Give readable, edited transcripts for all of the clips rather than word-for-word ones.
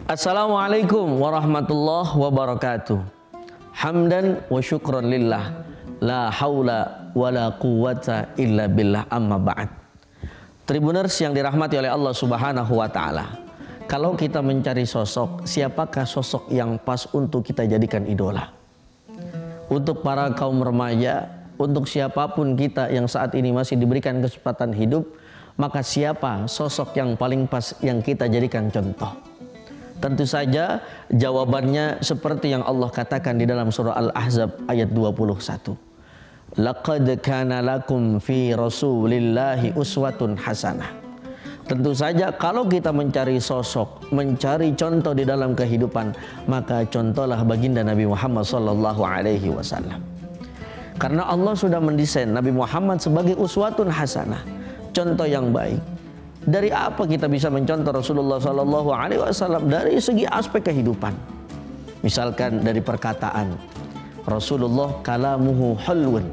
Assalamualaikum warahmatullahi wabarakatuh. Hamdan wa syukran lillah, la haula wa la quwwata illa billah, amma ba'd. Tribuners yang dirahmati oleh Allah Subhanahu wa taala. Kalau kita mencari sosok, siapakah sosok yang pas untuk kita jadikan idola? Untuk para kaum remaja, untuk siapapun kita yang saat ini masih diberikan kesempatan hidup, maka siapa sosok yang paling pas yang kita jadikan contoh? Tentu saja jawabannya seperti yang Allah katakan di dalam surah Al-Ahzab ayat 21. Laqad kana lakum fi rasulillahi uswatun hasanah. Tentu saja kalau kita mencari sosok, mencari contoh di dalam kehidupan, maka contohlah baginda Nabi Muhammad SAW. Karena Allah sudah mendesain Nabi Muhammad sebagai uswatun hasanah, contoh yang baik. Dari apa kita bisa mencontoh Rasulullah SAW? Dari segi aspek kehidupan. Misalkan dari perkataan, Rasulullah kalamuhu hulwun,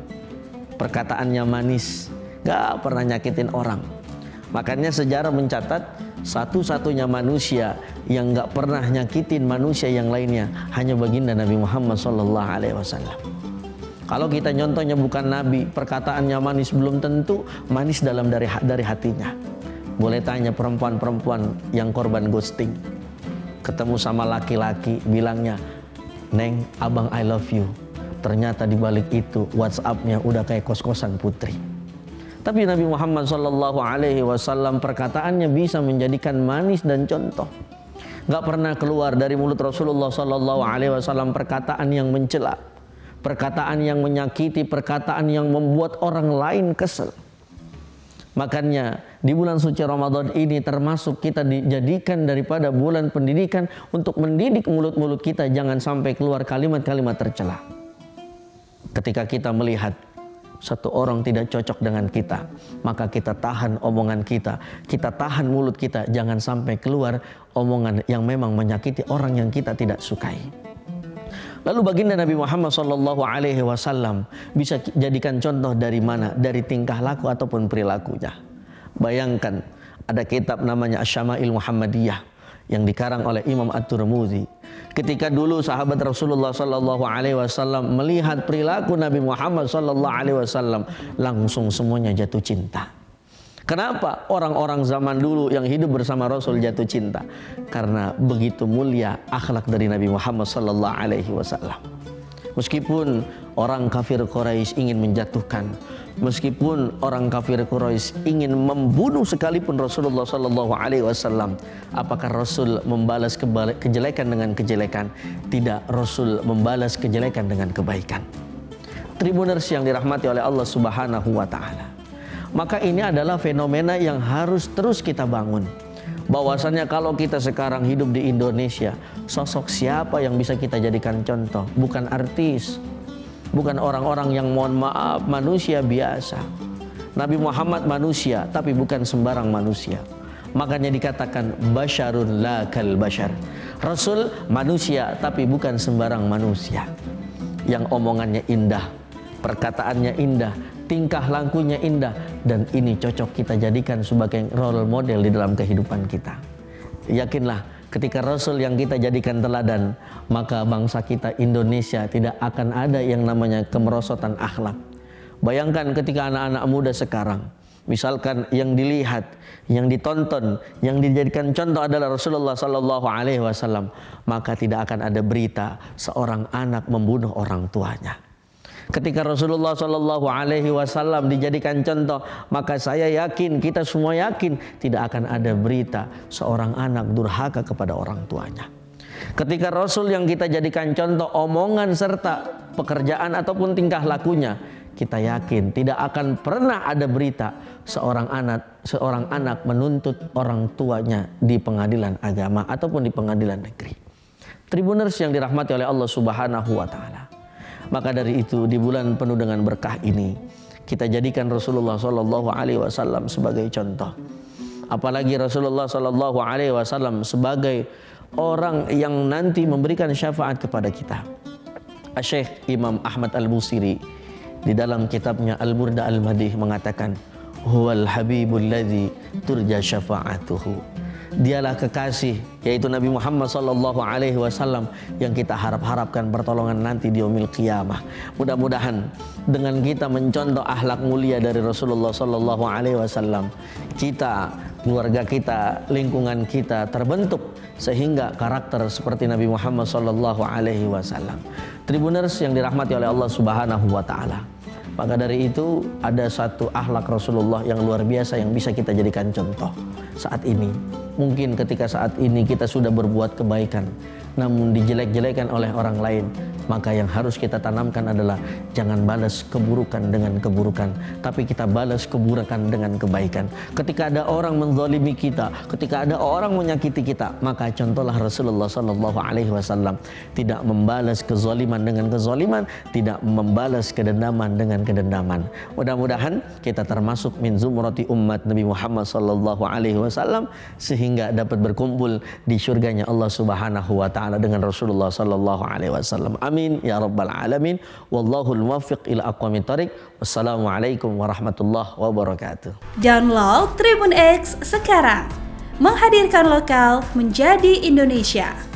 perkataannya manis, gak pernah nyakitin orang. Makanya sejarah mencatat satu-satunya manusia yang gak pernah nyakitin manusia yang lainnya hanya baginda Nabi Muhammad SAW. Kalau kita nyontohnya bukan Nabi, perkataannya manis, belum tentu manis dalam dari hatinya. Boleh tanya perempuan-perempuan yang korban ghosting, ketemu sama laki-laki, bilangnya, "Neng, abang I love you." Ternyata di balik itu WhatsApp-nya udah kayak kos-kosan putri. Tapi Nabi Muhammad SAW perkataannya bisa menjadikan manis dan contoh. Gak pernah keluar dari mulut Rasulullah SAW perkataan yang mencela, perkataan yang menyakiti, perkataan yang membuat orang lain kesel. Makanya di bulan suci Ramadan ini termasuk kita dijadikan daripada bulan pendidikan untuk mendidik mulut-mulut kita jangan sampai keluar kalimat-kalimat tercela. Ketika kita melihat satu orang tidak cocok dengan kita, maka kita tahan omongan kita tahan mulut kita, jangan sampai keluar omongan yang memang menyakiti orang yang kita tidak sukai. Lalu baginda Nabi Muhammad SAW bisa jadikan contoh dari mana? Dari tingkah laku ataupun perilakunya. Bayangkan ada kitab namanya Asy-Syama'il Muhammadiyah yang dikarang oleh Imam At-Tirmidzi. Ketika dulu sahabat Rasulullah SAW melihat perilaku Nabi Muhammad SAW, langsung semuanya jatuh cinta. Kenapa orang-orang zaman dulu yang hidup bersama Rasul jatuh cinta? Karena begitu mulia akhlak dari Nabi Muhammad SAW. Meskipun orang kafir Quraisy ingin menjatuhkan, meskipun orang kafir Quraisy ingin membunuh sekalipun Rasulullah SAW, apakah Rasul membalas kejelekan dengan kejelekan? Tidak, Rasul membalas kejelekan dengan kebaikan. Tribuners yang dirahmati oleh Allah Subhanahu wa taala. Maka ini adalah fenomena yang harus terus kita bangun. Bahwasannya kalau kita sekarang hidup di Indonesia, sosok siapa yang bisa kita jadikan contoh? Bukan artis, bukan orang-orang yang mohon maaf manusia biasa. Nabi Muhammad manusia, tapi bukan sembarang manusia. Makanya dikatakan basyarun la kal basyar. Rasul manusia, tapi bukan sembarang manusia. Yang omongannya indah, perkataannya indah, tingkah lakunya indah, dan ini cocok kita jadikan sebagai role model di dalam kehidupan kita. Yakinlah ketika Rasul yang kita jadikan teladan, maka bangsa kita Indonesia tidak akan ada yang namanya kemerosotan akhlak. Bayangkan ketika anak-anak muda sekarang, misalkan yang dilihat, yang ditonton, yang dijadikan contoh adalah Rasulullah SAW, maka tidak akan ada berita seorang anak membunuh orang tuanya. Ketika Rasulullah SAW dijadikan contoh, maka saya yakin, kita semua yakin, tidak akan ada berita seorang anak durhaka kepada orang tuanya. Ketika Rasul yang kita jadikan contoh omongan serta pekerjaan ataupun tingkah lakunya, kita yakin tidak akan pernah ada berita seorang anak menuntut orang tuanya di pengadilan agama ataupun di pengadilan negeri. Tribuners yang dirahmati oleh Allah Subhanahu wa taala. Maka dari itu di bulan penuh dengan berkah ini kita jadikan Rasulullah SAW sebagai contoh. Apalagi Rasulullah SAW sebagai orang yang nanti memberikan syafaat kepada kita. Syekh Imam Ahmad Al-Busiri di dalam kitabnya Al-Burda Al-Madih mengatakan, huwal habibul ladzi turja syafa'atuhu. Dialah kekasih, yaitu Nabi Muhammad sallallahu alaihi wasallam yang kita harapkan pertolongan nanti di yaumil qiyamah. Mudah-mudahan dengan kita mencontoh akhlak mulia dari Rasulullah sallallahu alaihi wasallam, kita, keluarga kita, lingkungan kita terbentuk sehingga karakter seperti Nabi Muhammad sallallahu alaihi wasallam. Tribuners yang dirahmati oleh Allah Subhanahu wa taala. Maka dari itu ada satu akhlak Rasulullah yang luar biasa yang bisa kita jadikan contoh saat ini. Mungkin ketika saat ini kita sudah berbuat kebaikan namun dijelek-jelekan oleh orang lain, maka yang harus kita tanamkan adalah jangan balas keburukan dengan keburukan, tapi kita balas keburukan dengan kebaikan. Ketika ada orang menzalimi kita, ketika ada orang menyakiti kita, maka contohlah Rasulullah sallallahu alaihi wasallam, tidak membalas kezaliman dengan kezaliman, tidak membalas kedendaman dengan kedendaman. Mudah-mudahan kita termasuk min zumrati umat Nabi Muhammad sallallahu alaihi wasallam sehingga dapat berkumpul di surganya Allah Subhanahu wa taala dengan Rasulullah sallallahu alaihi wasallam. Amin ya rabbal alamin. Wallahul muwaffiq ila aqwamit thoriq. Wassalamualaikum warahmatullahi wabarakatuh. Download Tribun X sekarang. Menghadirkan lokal menjadi Indonesia.